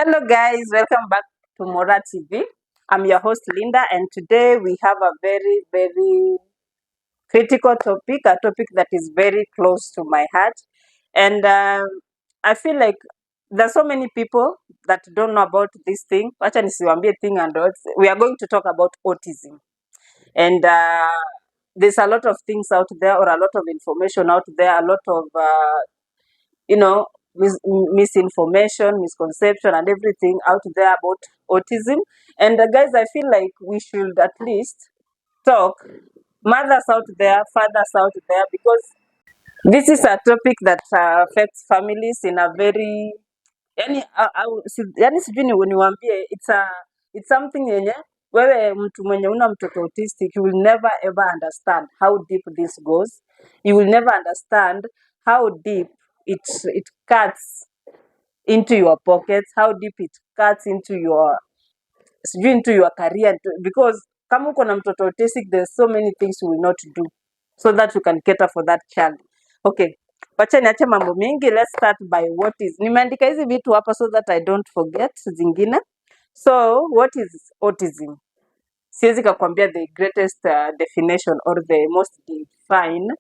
Hello guys, welcome back to Mora TV. I'm your host Linda, and today we have a very critical topic, a topic that is very close to my heart. And I feel like there's so many people that don't know about this thing. Wacha nisiwaambie thing and we are going to talk about autism. And there's a lot of things out there, or a lot of information out there, a lot of you know misinformation, misconception, and everything out there about autism. And guys, I feel like we should at least talk, mothers out there, fathers out there, because this is a topic that affects families in a very yani sijui niwaambie, it's something yenye wewe mtu mwenye una mtoto autistic, you will never ever understand how deep this goes. You will never understand how deep it cuts into your pockets, how deep it cuts into your career, because kama uko na mtoto autistic, there's so many things you will not do so that you can cater for that child. Okay, wacha niache mambo mingi, let's start by what is. Nimeandika hizi vitu hapa so that I don't forget zingine. So what is autism? Siwezi kakwambia the greatest definition or the most defined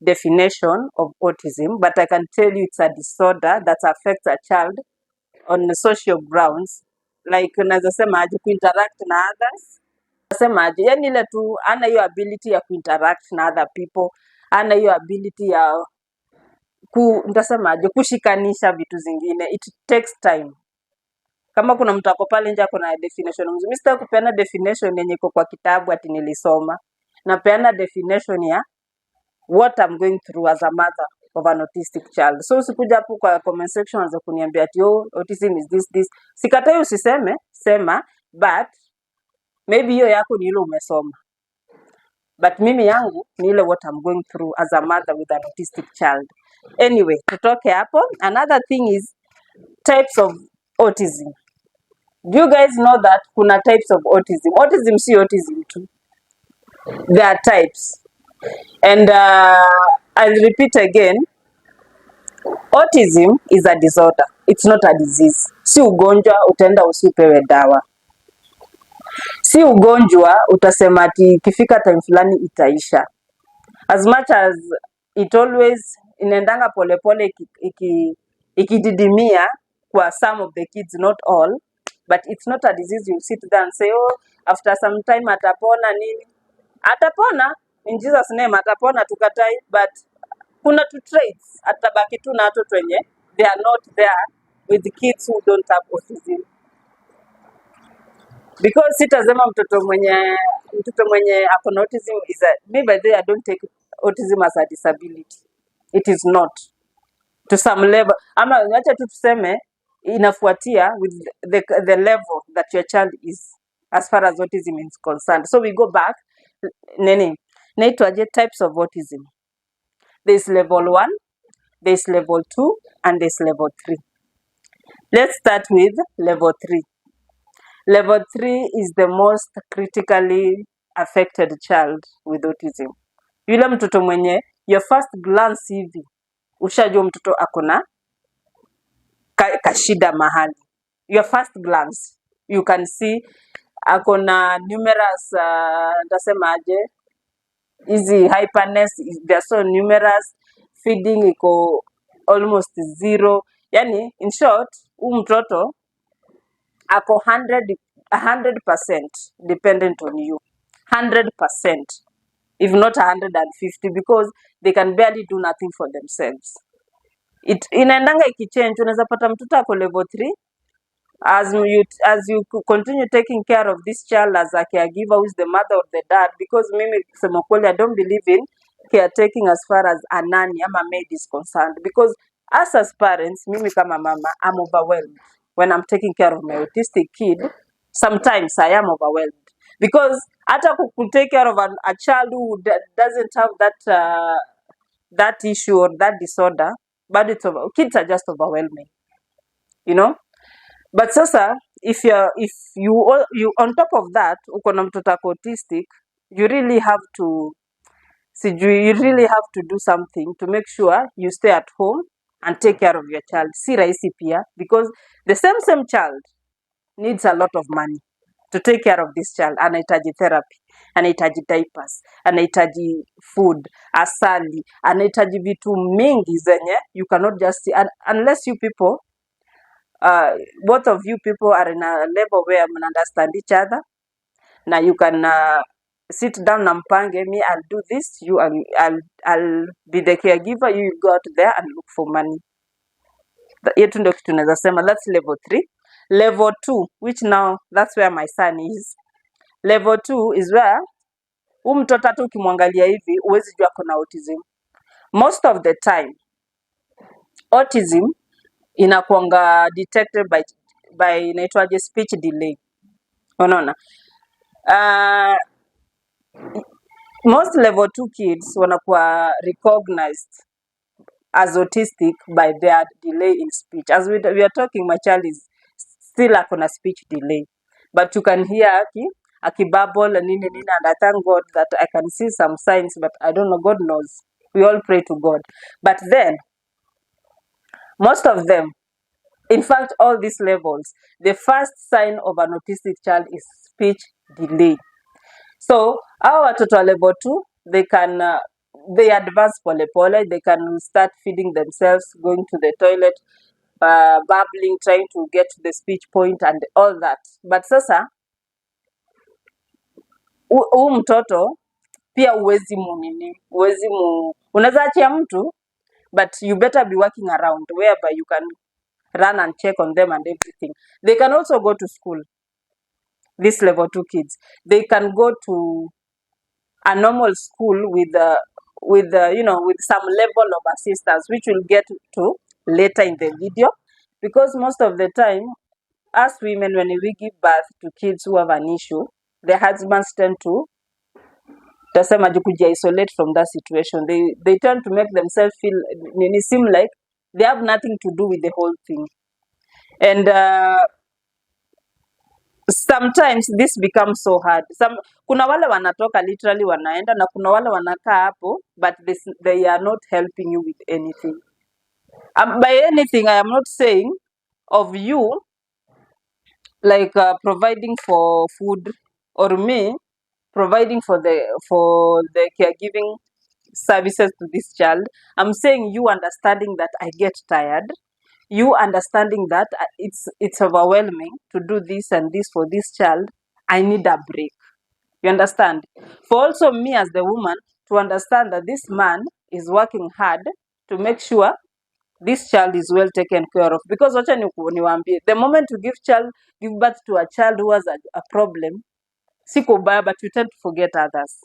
definition of autism, but I can tell you it's a disorder that affects a child on social grounds, like unaweza sema aje, kuinteract na others. Nasema aje, yani ile tu ana hiyo ability ya kuinteract na other people, ana hiyo ability ya nitasema aje, kushikanisha vitu zingine. It takes time. Kama kuna mtu ako pale nje ako na definition mzuri, mimi sitaki kupeana definition yenye iko kwa kitabu ati nilisoma. Napeana definition ya what I'm going through as a mother of an autistic child. So usikuja hapo kwa comment section anza kuniambia ati autism is this. Sikatai, usiseme, sema, but maybe hiyo yako ni ile umesoma. But mimi yangu ni ile what I'm going through as a mother with an autistic child. Anyway, tutoke hapo. Another thing is types of autism. Do you guys know that kuna types of autism? Autism si autism tu. There are types. And I'll repeat again, autism is a disorder. It's not a disease. Si ugonjwa utaenda usipewe dawa. Si ugonjwa utasema ati ikifika time fulani itaisha. As much as it always inaendanga polepole ikididimia kwa some of the kids, not all, but it's not a disease you sit there and say, oh, after some time atapona nini. Atapona, in Jesus name atapona, tukatai, but kuna two traits atabaki tu na watoto wenye they are not there with the kids who don't have autism. Because sitasema mtoto mwenye ako na autism is me, by the way, I don't take autism as a disability. It is not to some level. Ama acha tu tuseme inafuatia with the level that your child is as far as autism is concerned. So we go back, naitwaje types of autism. There's level 1, there's level 2, and there's level 3. Let's start with level 3. Level 3 is the most critically affected child with autism. Yule mtoto mwenye your first glance hivi ushajua mtoto akona kashida mahali. Your first glance you can see akona numerous ndasema aje, easy hyperness, they are so numerous, feeding iko almost zero. Yani in short, mtoto ako 100% dependent on you. 100%, if not 150, because they can barely do nothing for themselves. Inaendanga ikichange, unaweza pata mtoto ako level 3 as you continue taking care of this child as a caregiver who is the mother or the dad, because mimi kusema kweli I don't believe in caretaking as far as a nanny ama maid is concerned, because us as parents, mimi kama mama, I'm overwhelmed when I'm taking care of my autistic kid. Sometimes I am overwhelmed because hata take care of a child who doesn't have that issue or that disorder, but kids are just overwhelming, you know. But sasa if you on top of that uko na mtoto autistic, you really have to do something to make sure you stay at home and take care of your child. Si rahisi pia, because the same child needs a lot of money to take care of this child. Anahitaji therapy, anahitaji diapers, anahitaji food, asali, anahitaji vitu mingi zenye you cannot just see, unless you people, both of you people are in a level where you understand each other. Now you can sit down na mpange, me I'll do this, you I'll be the caregiver, you go out there and look for money. Yetu ndio kitu naweza sema. That's level 3. Level 2, which now that's where my son is. Level 2 is where mtoto hata ukimwangalia hivi uwezi jua kuna autism. Most of the time autism inakuanga detected by inaitwaje, speech delay. Unaona? Most level 2 kids wanakuwa recognized as autistic by their delay in speech. As we are talking, my child is still akona speech delay, but you can hear akibabble and nini, and I thank God that I can see some signs, but I don't know, God knows. We all pray to God. But then most of them, in fact all these levels, the first sign of an autistic child is speech delay. So our watoto wa level 2, they can they advance pole pole, they can start feeding themselves, going to the toilet, babbling, trying to get to the speech point and all that. But sasa huu mtoto pia uwezi unaweza achia mtu, but you better be working around whereby you can run and check on them and everything. They can also go to school. These level 2 kids, they can go to a normal school with with some level of assistance, which we'll get to later in the video, because most of the time us women, when we give birth to kids who have an issue, the husbands tend to isolate from that situation. They tend to make themselves feel, seem like they have nothing to do with the whole thing, and sometimes this becomes so hard. Kuna wale wanatoka literally wanaenda, na kuna wale wanakaa hapo, but they are not helping you with anything. By anything, I am not saying of you like providing for food, or me providing for the caregiving services to this child. I'm saying you understanding that I get tired, you understanding that it's overwhelming to do this and this for this child. I need a break. You understand? For also me as the woman to understand that this man is working hard to make sure this child is well taken care of. Because wacha niwaambie, the moment you give birth to a child who has a problem, siko baya, but you tend to forget others,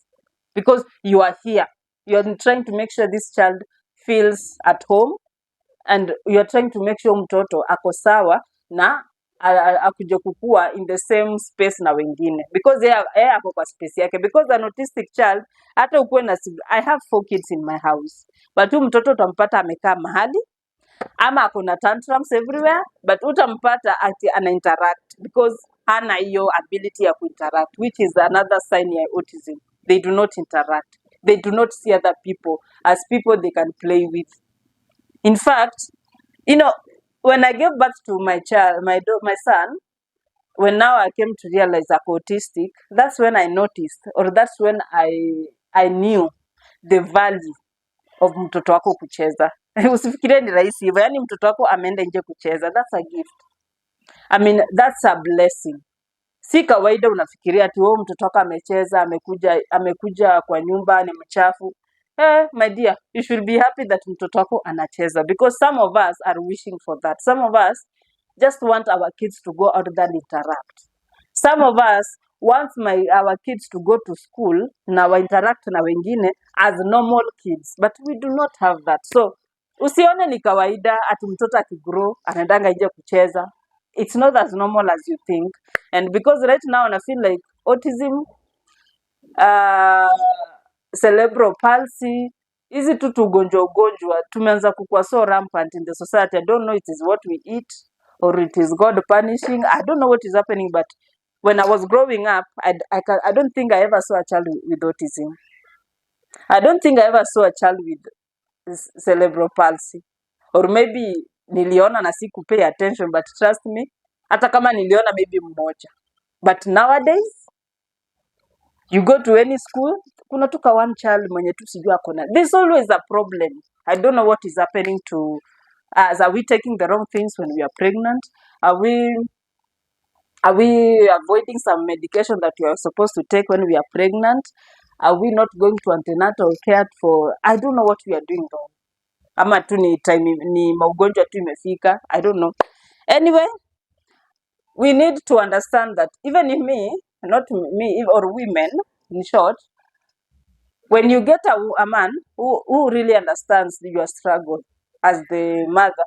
because you are here, you are trying to make sure this child feels at home, and you are trying to make sure mtoto ako sawa na akuja kukua in the same space na wengine, because yeye ako kwa space yake. Because an autistic child, hata ukuwe na, I have 4 kids in my house, but huyu mtoto utampata amekaa mahali ama akona tantrums everywhere, but utampata ati ana interact, because hana hiyo ability ya kuinteract, which is another sign ya autism. They do not interact, they do not see other people as people they can play with. In fact, when I gave birth to my child, my son, when now I came to realize I'm autistic, that's when I noticed, or that's when I knew the value of mtoto wako kucheza. Usifikirie ni rahisi hivyo, yani mtoto wako ameenda nje kucheza, that's a gift. I mean, that's a blessing. Si kawaida unafikiria ati wewe mtoto wako amecheza, amekuja kwa nyumba ni mchafu. My dear, you should be happy that mtoto wako anacheza, because some of us are wishing for that. Some of us just want our kids to go out there and interact. Some of us want our kids to go to school na wa interact na wengine as normal kids, but we do not have that. So usione ni kawaida ati mtoto akigrow anaendanga nje kucheza. It's not as normal as you think. And because right now I feel like autism, cerebral palsy, hizi tu ugonjwa tumeanza kukua so rampant in the society. I don't know it is what we eat or it is God punishing. I don't know what is happening, but when I was growing up, I don't think I ever saw a child with autism. I don't think I ever saw a child with cerebral palsy. or maybe niliona na siku pay attention, but trust me, hata kama niliona maybe mmoja, but nowadays you go to any school, kuna tuka one child mwenye tu sijua akona. There's always a problem. I don't know what is happening to us. Are we taking the wrong things when we are pregnant? Are we avoiding some medication that we are supposed to take when we are pregnant? Are we not going to antenatal care for, I don't know what we are doing wrong. Ama tu ni time ni maugonjwa tu imefika, I don't know. Anyway, we need to understand that even if not me or women, in short, when you get a man who really understands your struggle as the mother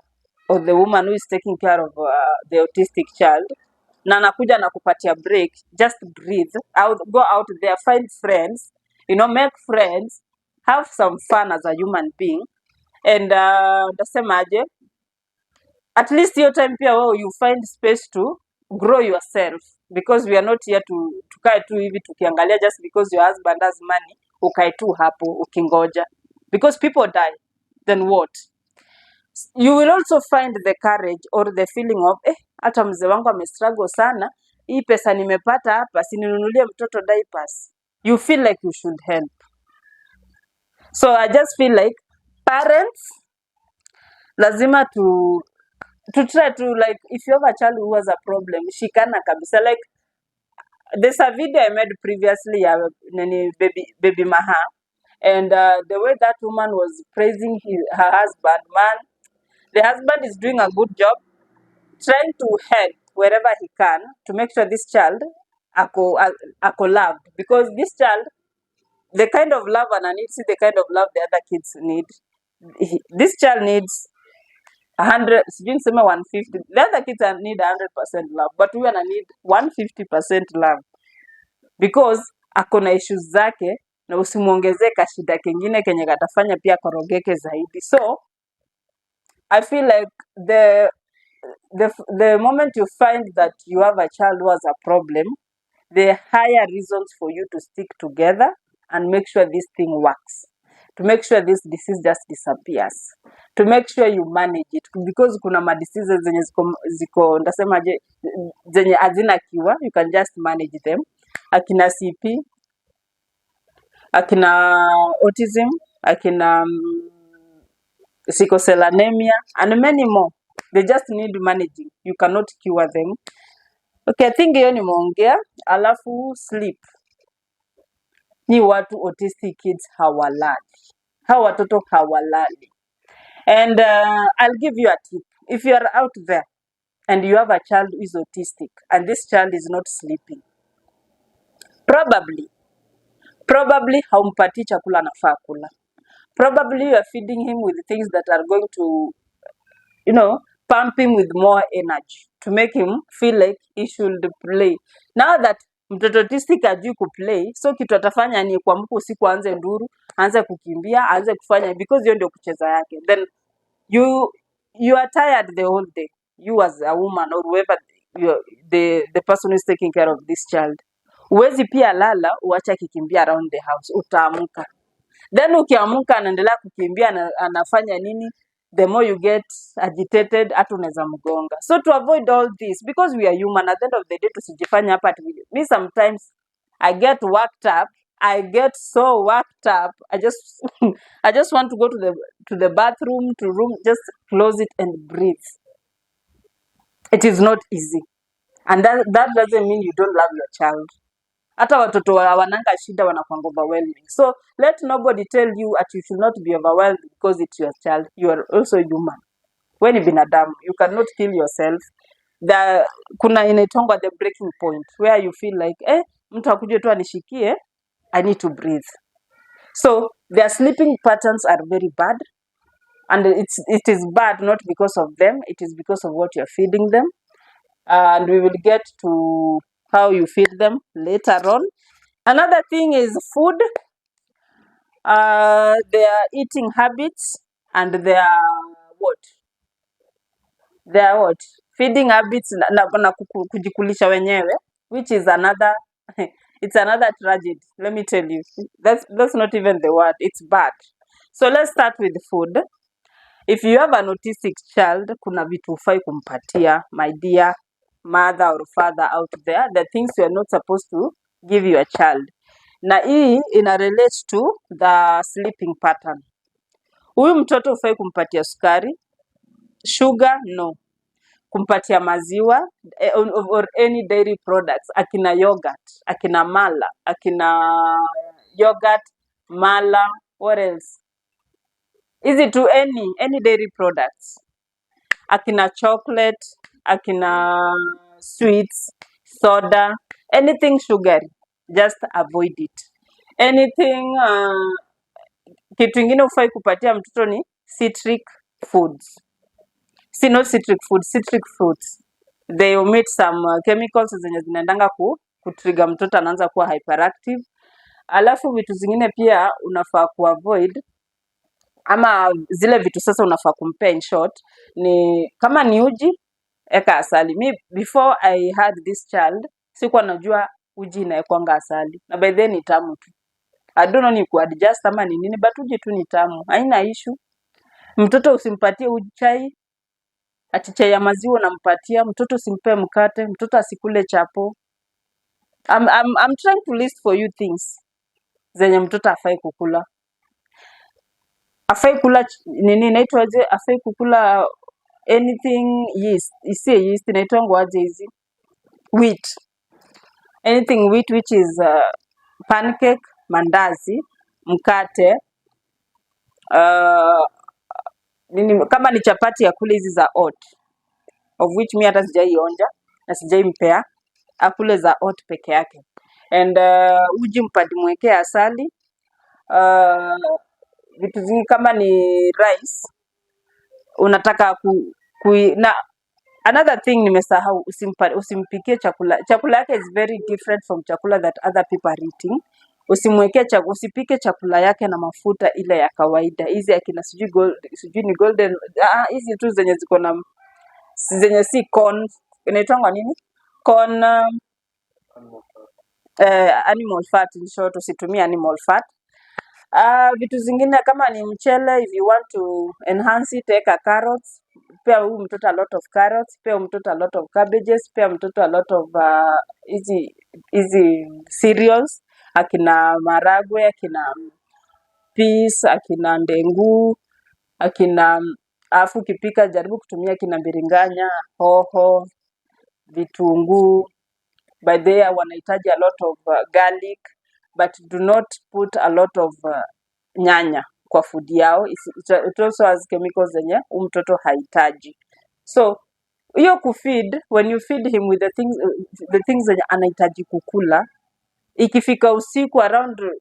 or the woman who is taking care of the autistic child, na anakuja na kupatia break, just breathe out, go out there, find friends, make friends, have some fun as a human being, and ndasemaje, at least your time pia you find space to grow yourself, because we are not here to tukae tu hivi tukiangalia just because your husband has money ukae tu hapo ukingoja, because people die, then what? You will also find the courage or the feeling of hata mzee wangu amestruggle sana, hii pesa nimepata hapa, sininunulie mtoto diapers. You feel like you should help. So I just feel like parents lazima to try to, like, if you have a child who has a problem, shikana kabisa. Like, there's a video I made previously, baby Maha, and the way that woman was praising her husband, man, the husband is doing a good job trying to help wherever he can to make sure this child ako loved, because this child, the kind of love and needs the kind of love the other kids need. This child needs 100, 150. The other kids need 100% love, but we need 150% love, because akona issues zake, na usimuongezee kashida kingine kenye katafanya pia korogeke zaidi. So I feel like the moment you find that you have a child who has a problem, the higher reasons for you to stick together and make sure this thing works, to make sure this disease just disappears, to make sure you manage it, because kuna madiseases zenye ziko ndasemaje, zenye hazina kiwa, you can just manage them, akina CP, akina autism, akina sickle cell anemia, and many more. They just need managing. You cannot cure them. Okay, I think hiyo nimeongea. Alafu sleep. Ni watu autistic kids hawalali. Hawa watoto hawalali. And I'll give you a tip. If you are out there and you have a child who is autistic and this child is not sleeping, probably haumpati chakula anafaa kula. Probably you are feeding him with things that are going to, pump him with more energy to make him feel like he should play. Now that mtoto autistic ajui kuplay, so kitu atafanya ni kuamka usiku aanze nduru, aanze kukimbia, aanze kufanya, because hiyo ndio kucheza yake. Then you are tired the whole day. You as a woman or whoever the person who is taking care of this child. Uwezi pia lala uacha kikimbia around the house, utaamka. Then ukiamka anaendelea kukimbia, anafanya nini? The more you get agitated, hata unaweza mgonga. So to avoid all this, because we are human, at the end of the day tusijifanya hapa me sometimes I get worked up. I get so worked up. I just want to go to the bathroom, just close it and breathe. It is not easy. And that doesn't mean you don't love your child. Hata watoto wananga shida wanakuwa overwhelming. So let nobody tell you that you should not be overwhelmed because it's your child. You are also human. When you binadamu, you cannot kill yourself. Kuna inaitongwa the breaking point, where you feel like mtu akuje tu anishikie, I need to breathe. So their sleeping patterns are very bad, and it is bad not because of them, it is because of what you're feeding them. And we will get to how you feed them later on. Another thing is food, their eating habits, and their feeding habits na kujikulisha wenyewe, which is another it's another tragedy. Let me tell you, that's not even the word, it's bad. So let's start with food. If you have an autistic child, kuna vitu hufai kumpatia, my dear mother or father out there, the things you are not supposed to give your child. Na hii ina relate to the sleeping pattern. Huyu mtoto hufai kumpatia sukari, sugar no. Kumpatia maziwa or any dairy products, akina yogurt, akina mala, akina yogurt, mala, what else? Hizi tu any dairy products, akina chocolate, akina sweets, soda, anything sugary, just avoid it. Anything kitu ingine hufai kupatia mtoto ni citric foods. Not citric foods, citric fruits. They omit some chemicals zenye zinaendanga kutrigger mtoto anaanza kuwa hyperactive. Alafu vitu zingine pia unafaa kuavoid, ama zile vitu sasa unafaa kumpea in short ni kama ni uji, eka asali. Me before I had this child sikuwa najua uji inaekwanga asali, na by then ni tamu tu. I don't know ni kuadjust ama ni nini, but uji tu ni tamu, haina issue. Mtoto usimpatie uji chai, ati chai ya maziwa unampatia mtoto, usimpe mkate, mtoto asikule chapo. I'm trying to list for you things zenye mtoto afai kukula. Afai kula nini inaitwaje? Afai kukula anything yeast. Isi yeast inaitwa aje hizi? Wheat. Anything wheat which is pancake, mandazi, mkate, nini kama ni chapati ya kule hizi za oat, of which mi hata sijaionja na sijaimpea, akule za oat peke yake. And uji mpadi mwekea asali. Vitu zingi kama ni rice unataka na another thing nimesahau, usimpikie chakula yake is very different from chakula that other people are eating. Usipike chakula yake na mafuta ile ya kawaida, hizi akina sijui ni golden, hizi tu zenye ziko na zenye si corn, inaitwa nini, corn, animal fat. In short, usitumie animal fat. Vitu zingine kama ni mchele, if you want to enhance it, eka carrots. Pea huyu mtoto a lot of carrots, pea mtoto a lot of cabbages, pea mtoto a lot of easy cereals, akina maragwe, akina peas, akina ndengu, akina afu ukipika jaribu kutumia akina biringanya, hoho, vitunguu. By the way, wanahitaji a lot of garlic, but do not put a lot of nyanya kwa food yao. It also has chemicals zenye mtoto hahitaji. So hiyo kufeed, when you feed him with the things zenye anahitaji kukula, ikifika usiku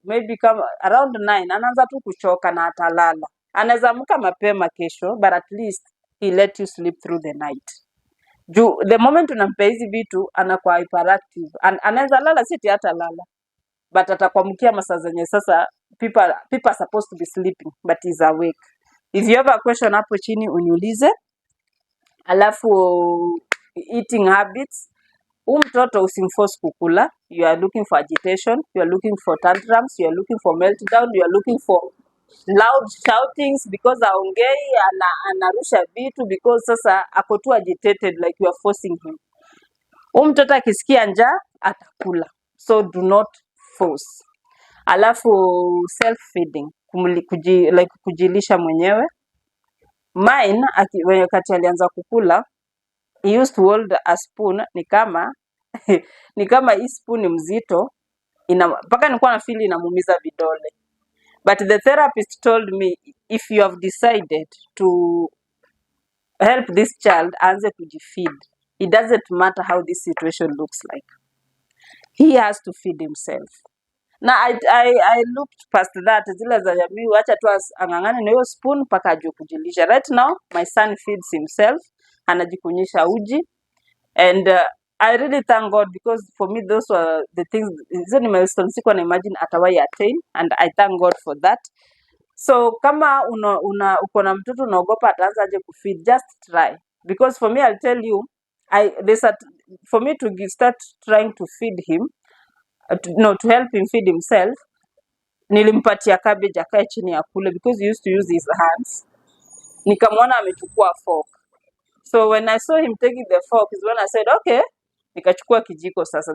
maybe kama around 9 anaanza tu kuchoka na atalala. Anaweza amka mapema kesho, but at least he let you sleep through the night. The moment unampea hizi vitu anakuwa hyperactive. Anaweza lala, siti hata lala, but atakuamkia masaa zenye sasa people are supposed to be sleeping but is awake. If you have a question hapo chini uniulize. Alafu eating habits, mtoto usimforce kukula. You are looking for agitation, you are looking for tantrums, you are looking for meltdown, you are looking for loud shoutings because aongei, anarusha vitu because sasa ako too agitated, like you are forcing him. Mtoto akisikia njaa atakula, so do not force. Alafu self feeding, kujilisha mwenyewe. Mine wakati alianza kukula, he used to hold a spoon, ni kama hii spoon mzito, mpaka nilikuwa na feel inamuumiza vidole. But the therapist told me, if you have decided to help this child aanze kujifeed, it doesn't matter how this situation looks like, he has to feed himself. Na I looked past that, zile za jamii, acha tu angangane na hiyo spoon mpaka ajue kujilisha. Right now my son feeds himself, anajikunyisha uji, and I really thank God, because for me those were the things, hizo ni milestones sikuwa na imagine atawai attain, and I thank God for that. So kama uko na mtoto unaogopa ataanza aje kufeed, just try, because for me I'll tell you, for me to start trying to feed him, to help him feed himself, nilimpatia cabbage akae chini ya kule, because he used to use his hands. nikamwona amechukua fork. So when I saw him taking the fork is when I said okay, nikachukua kijiko sasa.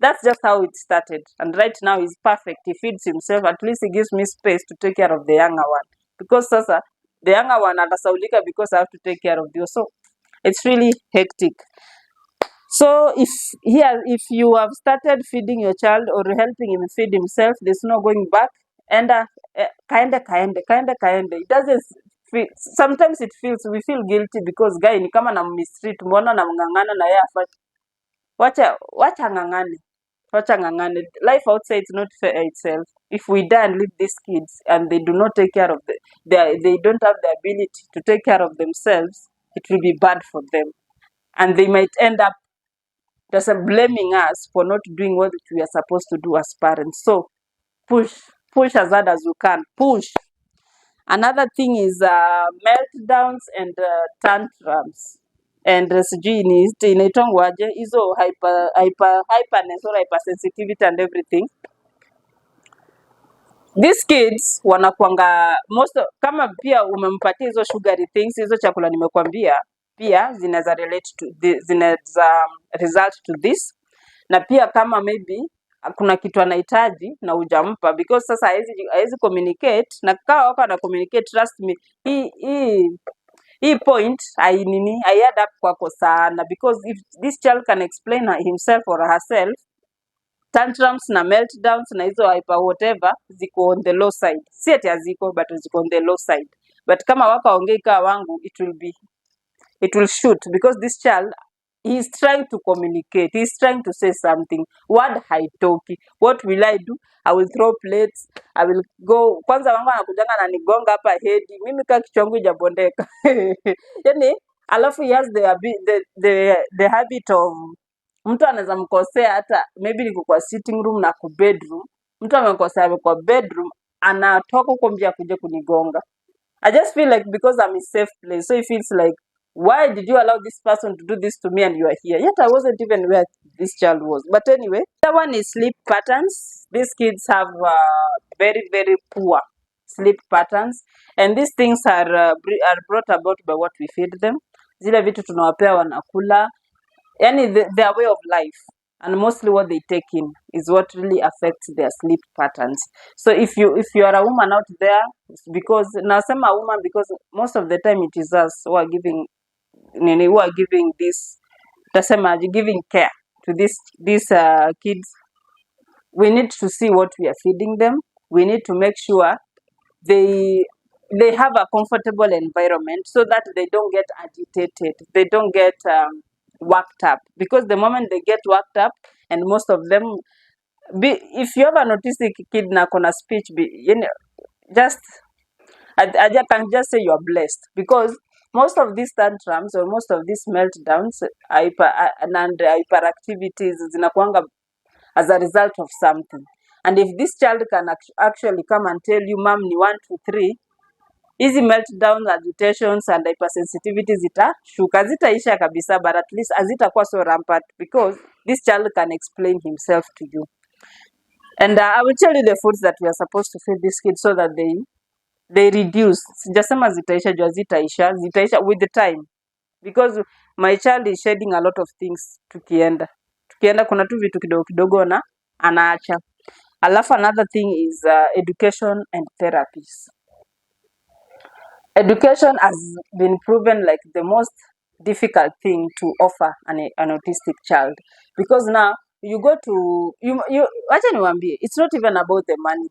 That's just how it started. And right now he's perfect. He feeds himself. At least he gives me space to take care of the younger one. Because sasa, the younger one atasaulika because I have to take care of you. So it's really hectic. So if you have started feeding your child or helping him feed himself, there's no going back. And kaende. It doesn't feel, sometimes it feels, we feel guilty because guy ni kama na mistreat, mbona na mngangana na yeye afanye. Wacha ngangane. Life outside is not fair itself. If we die and leave these kids and they do not take care of they don't have the ability to take care of themselves, it will be bad for them. And they might end up just blaming us for not doing what we are supposed to do as parents. So push as hard as you can. Push. Another thing is meltdowns and tantrums. And sijui inaitangwaje hizo hyperness or hypersensitivity and everything. These kids wanakuanga kama pia umempatia hizo sugary things, hizo chakula nimekwambia, pia zinaweza result to this. Na pia kama maybe kuna kitu anahitaji na hujampa, because sasa haizi communicate, na kama wako ana communicate, trust me, hii point I add up kwako sana, because if this child can explain himself or herself, tantrums na meltdowns na hizo hyper whatever ziko on the low side. Si ati haziko, but ziko on the low side. But kama wako ongei kaa wangu, it will shoot, because this child, he is trying to communicate, he is trying to say something. Word haitoki. What will I do? I will throw plates, I will go. Kwanza wangu anakujanga na nigonga hapa hedi, mimi kaa kichwangu ijabondeka. Yani alafu he has the habit of, mtu anaweza mkosea hata maybe niko kwa sitting room na ku bedroom, mtu amekosea kwa bedroom, anatoka huko mbia kuja kunigonga. I just feel like because I'm in safe place, so it feels like, why did you allow this person to do this to me and you are here? Yet I wasn't even where this child was. But anyway, the one is sleep patterns. These kids have very, very poor sleep patterns, and these things are brought about by what we feed them. Zile vitu tunawapea wanakula, yani their way of life, and mostly what they take in is what really affects their sleep patterns. So if you are a woman out there, because nasema a woman because most of the time it is us who are giving this, giving care to these kids. We need to see what we are feeding them. We need to make sure they have a comfortable environment so that they don't get agitated, they don't get worked up, because the moment they get worked up, and most of them if you have an autistic kid na kona speech, just I can just say you are blessed, because most of these tantrums or most of these meltdowns and hyperactivities zinakuanga as a result of something. And if this child can actually come and tell you, mom ni 1 2 3, hizi meltdowns, agitations and hypersensitivity zitashuka, zitaisha kabisa, but at least hazitakuwa so rampant because this child can explain himself to you. And I will tell you the foods that we are supposed to feed these kids so that they reduce. Sijasema zitaisha, jua zitaisha with the time, because my child is shedding a lot of things. Tukienda kuna tu vitu kidogo kidogo na anaacha. Alafu another thing is education and therapies. Education has been proven like the most difficult thing to offer an autistic child, because now you go to acha niwaambie, it's not even about the money.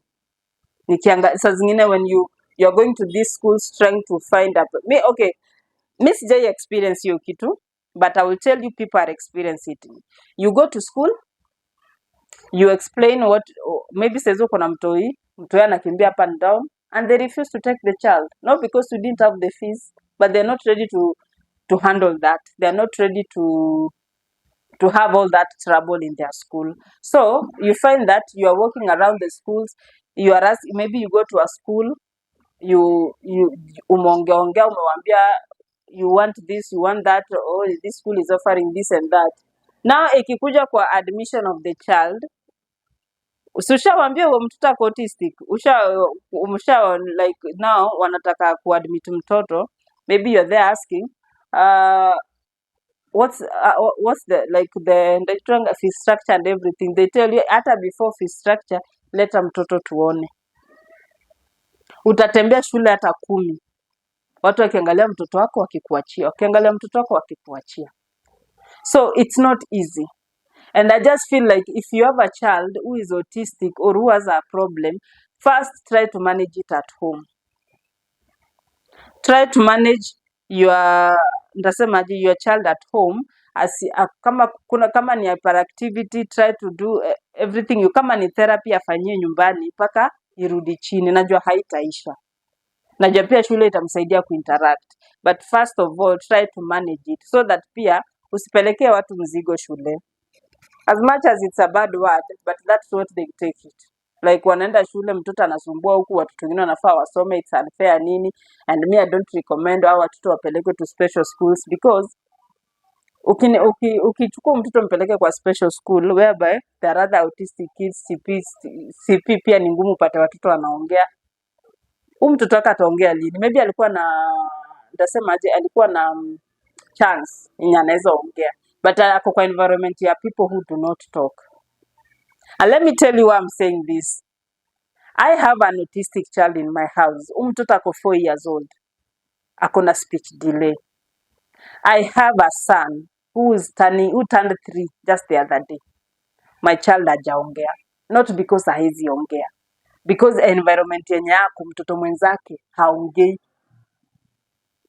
Saa zingine when you're going to these schools trying to find mi sijai experience hiyo kitu, but I will tell you people are experiencing it. You go to school, you explain what, maybe says uko na mtoi anakimbia up and down, and they refuse to take the child, not because you didn't have the fees, but they're not ready to handle that. They're not ready to have all that trouble in their school. So you find that you are walking around the schools, you are asking, maybe you go to a school, you umeongea umewambia you want this, you want that, oh this school is offering this and that. Now ikikuja kwa admission of the child, Usishawaambia huo mtoto ako autistic, like now wanataka kuadmit mtoto, maybe you're there asking what's the like the fee structure and everything. They tell you hata before fee structure, leta mtoto tuone. Utatembea shule hata 10, watu wakiangalia mtoto wako wakikuachia. So it's not easy. And I just feel like if you have a child who is autistic or who has a problem, first try to manage it at home. Try to manage your child at home. Kama ni hyperactivity, try to do everything. Kama ni therapy afanyie nyumbani mpaka irudi chini. Najua haitaisha. Najua pia shule itamsaidia kuinteract. But first of all, try to manage it so that pia usipelekee watu mzigo shule. As much as it's a bad word, but that's what they take it. Like wanaenda shule, mtoto anasumbua huku, watoto wengine wanafaa wasome, it's unfair nini. And me, I don't recommend hao watoto wapeleke to special schools because ukichukua mtoto mpeleke kwa special school whereby there are other autistic kids, CP pia ni ngumu upate watoto wanaongea. Mtoto wake ataongea lini? Maybe alikuwa na chance yenye anaweza ongea. But ako kwa environment ya people who do not talk. And let me tell you why I'm saying this. I have an autistic child in my house. Mtoto ako 4 years old. Ako na speech delay. I have a son who turned 3 just the other day. My child hajaongea. Not because hawezi ongea. Because environment yenye yako mtoto mwenzake haongei.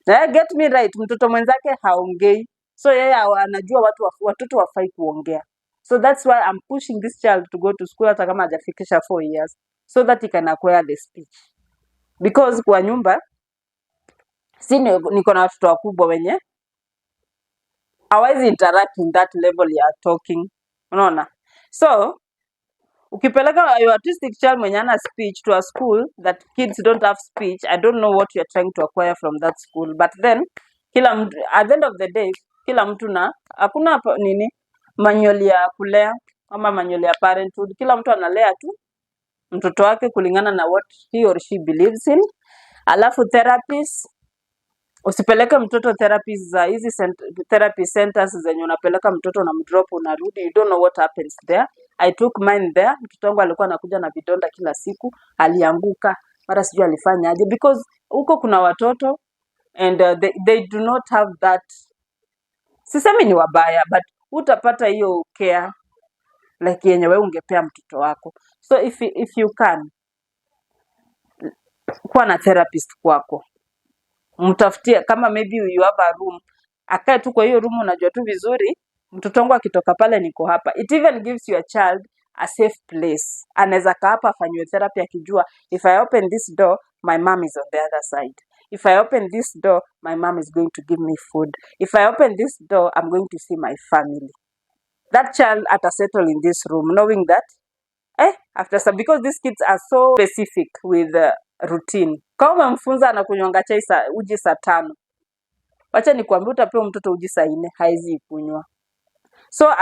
Get me right, mtoto mwenzake haongei. So yeye anajua watoto wafai kuongea. So that's why I'm pushing this child to go to school hata kama hajafikisha 4 years so that he can acquire the speech. Because kwa nyumba niko na watoto wakubwa wenye hawezi interact in that level ya talking. Unaona? So ukipeleka your autistic child mwenye ana speech to a school that kids don't have speech, I don't know what you're trying to acquire from that school. But then at the end of the day, kila mtu hakuna manual ya kulea ama manual ya parenthood. Kila mtu analea tu mtoto wake kulingana na what he or she believes in. Alafu therapies, usipeleke mtoto therapies za hizi therapy centers zenye unapeleka mtoto na mdrop unarudi. You don't know what happens there. I took mine there. Mtoto wangu alikuwa anakuja na vidonda kila siku, alianguka, mara sijui alifanya aje because huko kuna watoto and they do not have that. Sisemi ni wabaya, but utapata hiyo care like yenye wewe ungepea mtoto wako. So if you can, kuwa na therapist kwako. Mtafutie kama maybe you have a room, akae tu kwa hiyo room, unajua tu vizuri mtoto wangu akitoka pale niko hapa. It even gives your child a safe place. Anaweza kaa hapa afanywe therapy akijua if I open this door, my mom is on the other side. If I open this door, my mom is going to give me food. If I open this door, I'm going to see my family. That child settle in this room knowing that after some, because these kids are so specific with routine. Kama umemfunza anakunywanga chai uji saa 5. Wacha nikwambie utapewa mtoto uji saa 4 haizi kunywa. So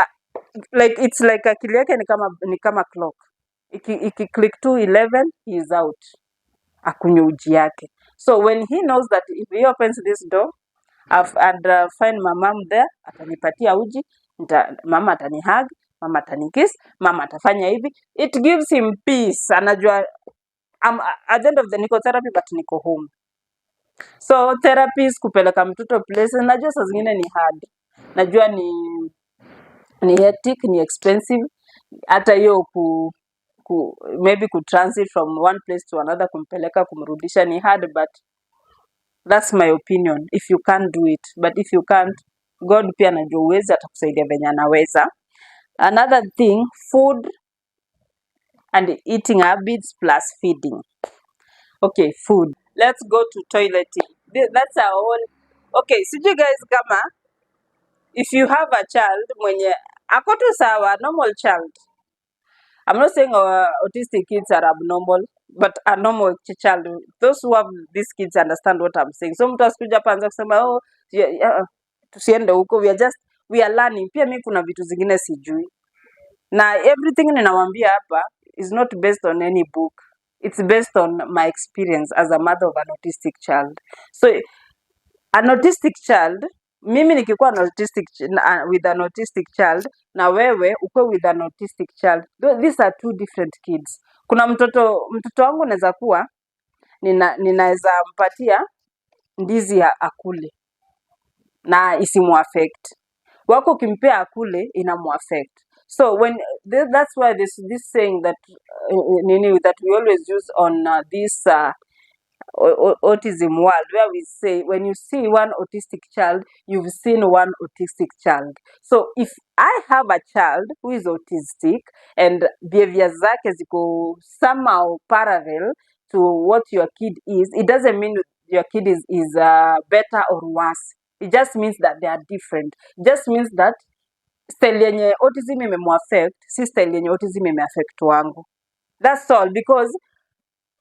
like it's like akili yake ni kama clock. Iki click 2:11 he is out. Akunywe uji yake. So when he knows that if he opens this door and find my mom there, atanipatia uji, mama atanihug, mama atanikiss, mama atafanya hivi. It gives him peace. Anajua at the end of the niko therapy but niko home. So therapies kupeleka mtoto place, najua saa zingine ni hard. Najua ni hectic, ni expensive. Hata hiyo maybe transit from one place to another kumpeleka kumrudisha ni hard, but that's my opinion. If you can't do it, but if you can't, God pia anajua uwezi atakusaidia venye anaweza. Another thing, food and eating habits plus feeding. Okay, food. Let's go to toileting. That's our whole. Okay, sijui guys kama if you have a child mwenye ako tu sawa, normal child. I'm not saying our autistic kids are abnormal, but a normal child. Those who have these kids understand what I'm saying. So mtu asikuja hapa anza kusema tusiende huko, we are learning. Pia mimi kuna vitu zingine sijui. Na everything ninawambia hapa is not based on any book. It's based on my experience as a mother of an autistic child. So an autistic child, mimi nikikuwa with an autistic child na wewe ukwe with an autistic child, these are two different kids. Kuna mtoto wangu naweza kuwa ninaweza mpatia ndizi ya akule na isimuaffect. Wako kimpea akule inamuaffect. So when that's why this saying that that we always use on this autism world, where we say when you see one autistic child, you've seen one autistic child. So if I have a child who is autistic and behavior zake ziko somehow parallel to what your kid is, it doesn't mean your kid is better or worse. It just means that they are different. It just means that style yenye autism imemuaffect si style yenye autism imeaffect wangu. That's all, because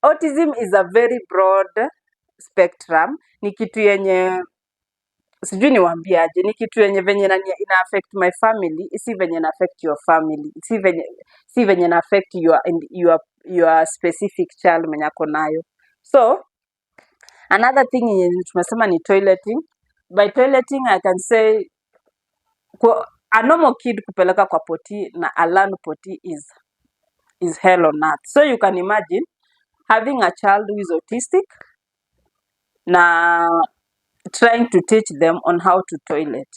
autism is a very broad spectrum. Ni kitu yenye sijui niwaambiaje, ni kitu yenye venye ina affect my family, si venye ina affect your family, si venye ina affect your specific child mwenye ako nayo. So another thing yenye tumesema ni toileting. By toileting I can say a normal kid kupeleka kwa poti na a learn poti is hell on earth. So you can imagine having a child who is autistic na trying to teach them on how to toilet.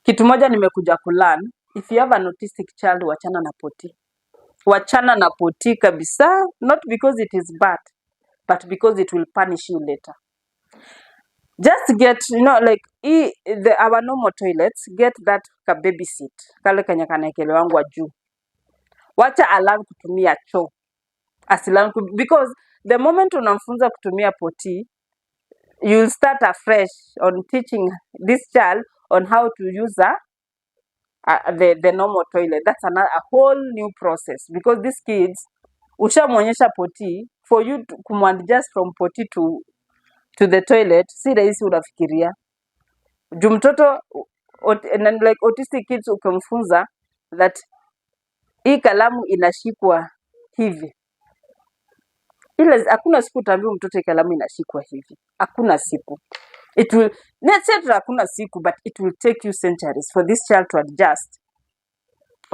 Kitu moja nimekuja kulearn, if you have an autistic child, wachana na poti. Wachana na poti kabisa, not because it is bad, but because it will punish you later. Just get, like our normal toilets, get that ka baby seat, kale kanya kanaekelewangu juu. Wacha alarm kutumia choo. Asilearn because the moment unamfunza kutumia poti, you'll start afresh on teaching this child on how to use the normal toilet. That's a whole new process, because these kids ushamuonyesha poti, for you to kumadjust from poti to the toilet si rahisi unafikiria. Juu mtoto like autistic kids ukimfunza that hii kalamu inashikwa hivi, ile hakuna siku utaambia mtoto kalamu inashikwa hivi. Hakuna siku. It will hakuna siku, but it will take you centuries for this child to adjust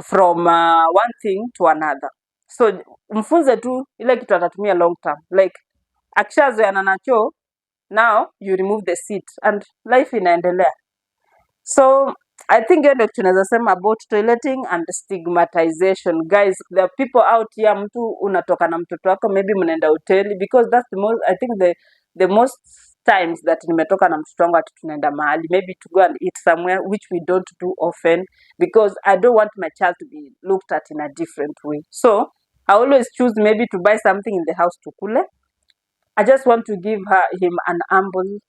from one thing to another. So mfunze tu ile kitu atatumia long term, like akishazoeana na choo, now you remove the seat and life inaendelea. So I think hiyo ndio tunaweza sema about toileting and stigmatization. Guys, there are people out here, mtu unatoka na mtoto wako, maybe mnaenda hoteli, because that's the most, I think the most times that nimetoka na mtoto wangu ati tunaenda mahali, maybe to go and eat somewhere, which we don't do often, because I don't want my child to be looked at in a different way. So I always choose maybe to buy something in the house to kule. I just want to give him an humble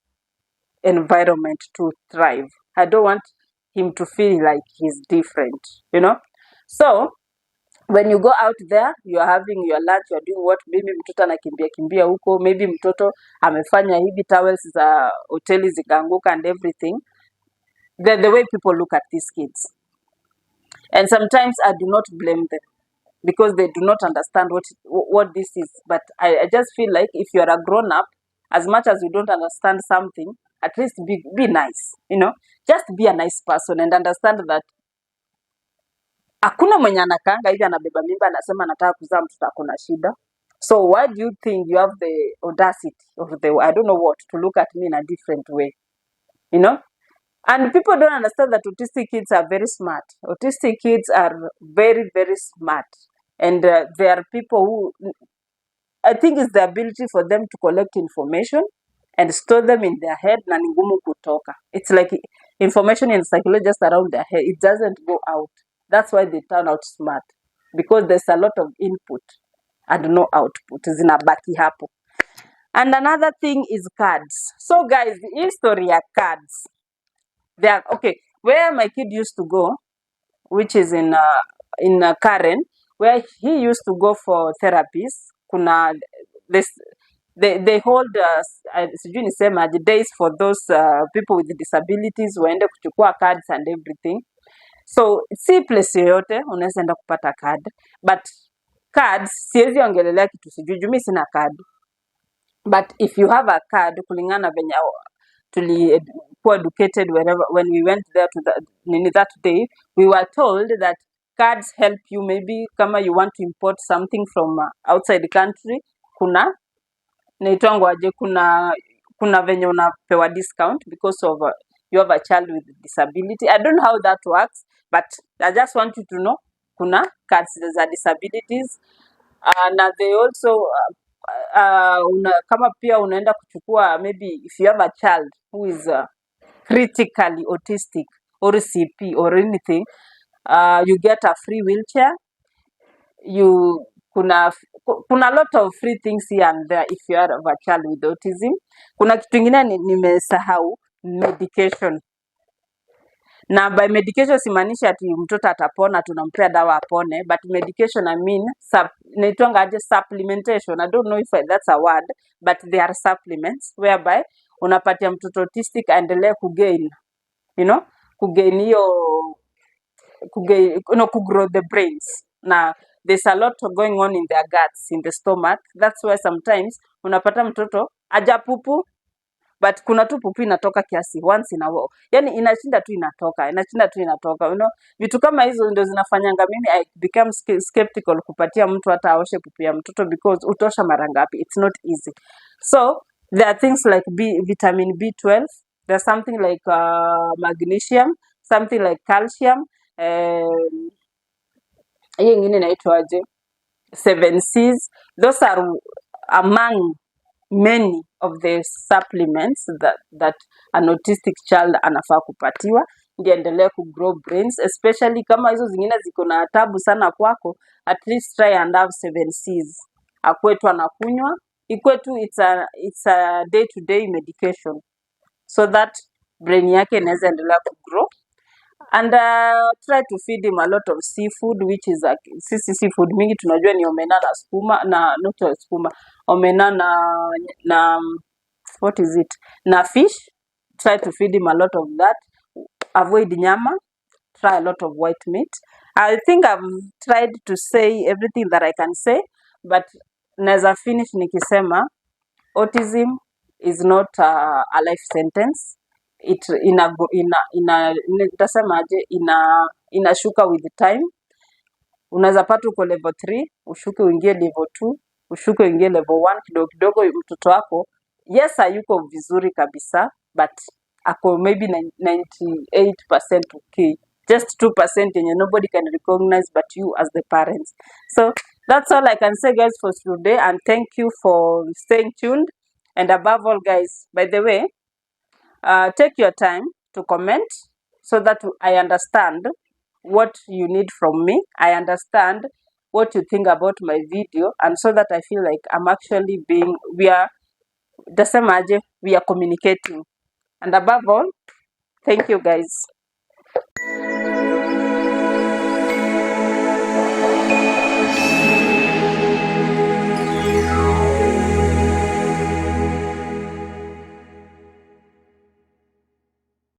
environment to thrive. I don't want him to feel like he's different, So when you go out there, you are having your lunch, you are doing what, maybe mtoto anakimbia huko, maybe mtoto amefanya hivi, towels za hoteli zikaanguka and everything. The way people look at these kids. And sometimes I do not blame them, because they do not understand what this is. But I just feel like if you are a grown up, as much as you don't understand something, at least be nice, just be a nice person and understand that hakuna mwenye anakaanga hivi anabeba mimba anasema nataka kuzaa mtoto akona shida. So why do you think you have the audacity of I don't know what, to look at me in a different way, And people don't understand that autistic kids are very smart. Autistic kids are very, very smart. And there are people who, I think it's the ability for them to collect information and store them in their head na ngumu kutoka. It's like information in psychology just around their head. It doesn't go out. That's why they turn out smart. Because there's a lot of input and no output. Zinabaki hapo. And another thing is cards. So guys, the history of cards. Okay, where my kid used to go, which is in Karen, where he used to go for therapies, kuna this they hold sijui nisema days for those people with disabilities waende kuchukua cards and everything. So si place yoyote unaweza enda kupata card, but cards siwezi ongelelea kitu sijui juu mimi sina card, but if you have a card kulingana venye tulikuwa educated wherever when we went there to that day, we were told that cards help you, maybe kama you want to import something from outside the country, kuna naitwangu aje, kuna venye unapewa discount because of you have a child with disability. I don't know how that works, but I just want you to know kuna cards za disabilities na they also kama pia unaenda kuchukua, maybe if you have a child who is critically autistic or CP or anything, you get a free wheelchair. Kuna a lot of free things here and there if you have a child with autism. Kuna kitu ingine nimesahau, medication. Na by medication simaanishi ati mtoto atapona tunampea dawa apone, but medication I mean naitwanga aje, supplementation. I don't know if that's a word, but there are supplements whereby unapatia mtoto autistic aendelee kugain, kugain hiyo kugrow the brains. Na there's a lot going on in their guts, in the stomach. That's why sometimes unapata mtoto ajapupu, but kuna tu pupu inatoka kiasi once in a while, yani inashinda tu inatoka, vitu kama hizo ndio zinafanyanga mimi I become skeptical kupatia mtu hata aoshe pupu ya mtoto, because utosha mara ngapi? It's not easy. So there are things like vitamin B12, there's something like magnesium, something like calcium, hiyo ingine inaitwaje, 7Cs. Those are among many of the supplements that an autistic child anafaa kupatiwa ndio endelee kugrow brains, especially kama hizo zingine ziko na tabu sana kwako, at least try and have 7Cs akwetu anakunywa, ikwetu it's a day to day medication so that brain yake inaweza endelea kugrow. And try to feed him a lot of seafood, which is sisi seafood mingi tunajua ni omena na skuma, na not skuma, omena na what is it, na fish. Try to feed him a lot of that. Avoid nyama, try a lot of white meat. I think I've tried to say everything that I can say, but naweza finish nikisema autism is not a life sentence. Nitasemaje, inashuka with time. Unaweza pata uko level 3, ushuke uingie level 2, ushuke uingie level 1, kidogo kidogo mtoto wako yes hayuko vizuri kabisa, but ako maybe 98% okay, just 2% yenye nobody can recognize but you as the parents. So that's all I can say guys for today, and thank you for staying tuned. And above all guys, by the way, take your time to comment so that I understand what you need from me. I understand what you think about my video, and so that I feel like I'm actually we are communicating. And above all, thank you guys.